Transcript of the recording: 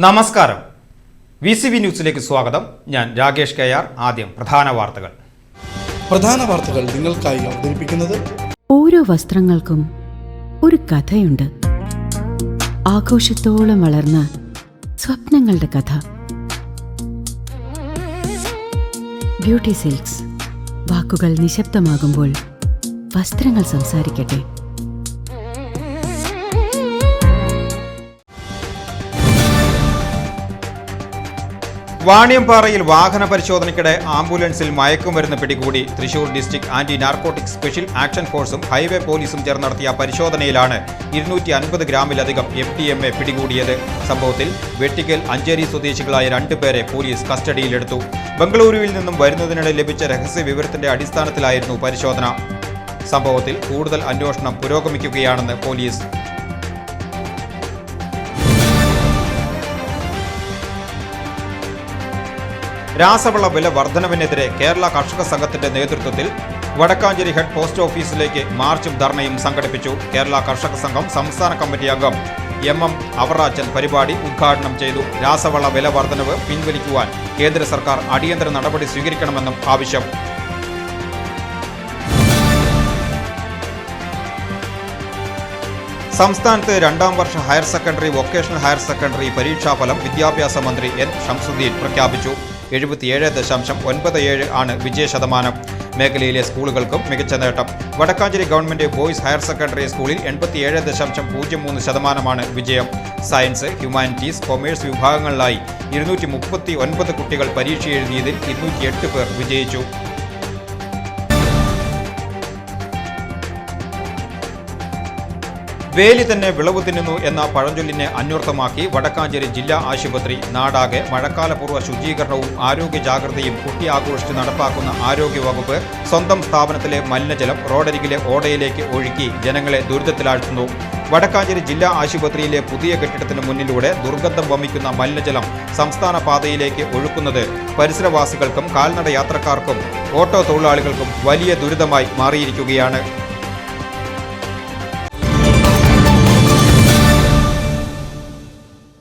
നമസ്കാരം. VCV ന്യൂസിലേക്ക് സ്വാഗതം. ഞാൻ രാകേഷ് കെആർ. ആദ്യം പ്രധാന വാർത്തകൾ നിങ്ങൾക്കായി അവതരിപ്പിക്കുന്നത് ഓരോ വസ്ത്രങ്ങൾക്കും ഒരു കഥയുണ്ട്. ആഘോഷത്തോളം വളർന്ന സ്വപ്നങ്ങളുടെ കഥ. Beauty silks. വാക്കുകൾ നിശബ്ദമാകുമ്പോൾ വസ്ത്രങ്ങൾ സംസാരിക്കട്ടെ. വാണിയംപാറയിൽ വാഹന പരിശോധനയ്ക്കിടെ ആംബുലൻസിൽ മയക്കുമരുന്ന് പിടികൂടി. Thrissur district anti narcotic special action ഫോഴ്സും ഹൈവേ പോലീസും ചേർന്ന് നടത്തിയ പരിശോധനയിലാണ് 250 ഗ്രാമിലധികം MDMA പിടികൂടിയത്. സംഭവത്തിൽ വെട്ടിക്കൽ അഞ്ചേരി സ്വദേശികളായ 2 പേരെ പോലീസ് കസ്റ്റഡിയിലെടുത്തു. ബംഗളൂരുവിൽ നിന്നും വരുന്നതിനിടെ ലഭിച്ച രഹസ്യ വിവരത്തിന്റെ അടിസ്ഥാനത്തിലായിരുന്നു പരിശോധന. സംഭവത്തിൽ കൂടുതൽ അന്വേഷണം പുരോഗമിക്കുകയാണെന്ന് പോലീസ്. രാസവള വില വർധനവിനെതിരെ കേരള കർഷക സംഘത്തിന്റെ നേതൃത്വത്തിൽ വടക്കാഞ്ചേരി ഹെഡ് പോസ്റ്റ് ഓഫീസിലേക്ക് മാർച്ചും ധർണയും സംഘടിപ്പിച്ചു. കേരള കർഷക സംഘം സംസ്ഥാന കമ്മിറ്റി അംഗം MM അവറാച്ചൻ പരിപാടി ഉദ്ഘാടനം ചെയ്തു. രാസവള വില വർധനവ് പിൻവലിക്കുവാൻ കേന്ദ്ര സർക്കാർ അടിയന്തര നടപടി സ്വീകരിക്കണമെന്നും ആവശ്യം. സംസ്ഥാനത്ത് 2ാം വർഷ higher secondary, vocational higher secondary പരീക്ഷാഫലം വിദ്യാഭ്യാസ മന്ത്രി N ഷംസുദ്ദീൻ പ്രഖ്യാപിച്ചു. 77.97 ആണ് വിജയശതമാനം. മേഖലയിലെ സ്കൂളുകൾക്കും മികച്ച നേട്ടം. Wadakkanchery government boys higher secondary സ്കൂളിൽ 87.03% വിജയം. സയൻസ്, ഹ്യൂമാനിറ്റീസ്, കൊമേഴ്സ് വിഭാഗങ്ങളിലായി 239 കുട്ടികൾ പരീക്ഷ എഴുതിയതിൽ 208 പേർ വിജയിച്ചു. വേലി തന്നെ വിളവ് തിന്നുന്നു എന്ന പഴഞ്ചൊല്ലിനെ അന്വർത്ഥമാക്കി വടക്കാഞ്ചേരി ജില്ലാ ആശുപത്രി നാടാകെ മഴക്കാലപൂർവ്വ ശുചീകരണവും ആരോഗ്യ ജാഗ്രതയും കുട്ടി ആഘോഷിച്ച് നടപ്പാക്കുന്ന ആരോഗ്യവകുപ്പ് സ്വന്തം സ്ഥാപനത്തിലെ മലിനജലം റോഡരികിലെ ഓടയിലേക്ക് ഒഴുക്കി ജനങ്ങളെ ദുരിതത്തിലാഴ്ത്തുന്നു. വടക്കാഞ്ചേരി ജില്ലാ ആശുപത്രിയിലെ പുതിയ കെട്ടിടത്തിന് മുന്നിലൂടെ ദുർഗന്ധം വമിക്കുന്ന മലിനജലം സംസ്ഥാന പാതയിലേക്ക് ഒഴുക്കുന്നത് പരിസരവാസികൾക്കും കാൽനട യാത്രക്കാർക്കും ഓട്ടോ തൊഴിലാളികൾക്കും വലിയ ദുരിതമായി മാറിയിരിക്കുകയാണ്.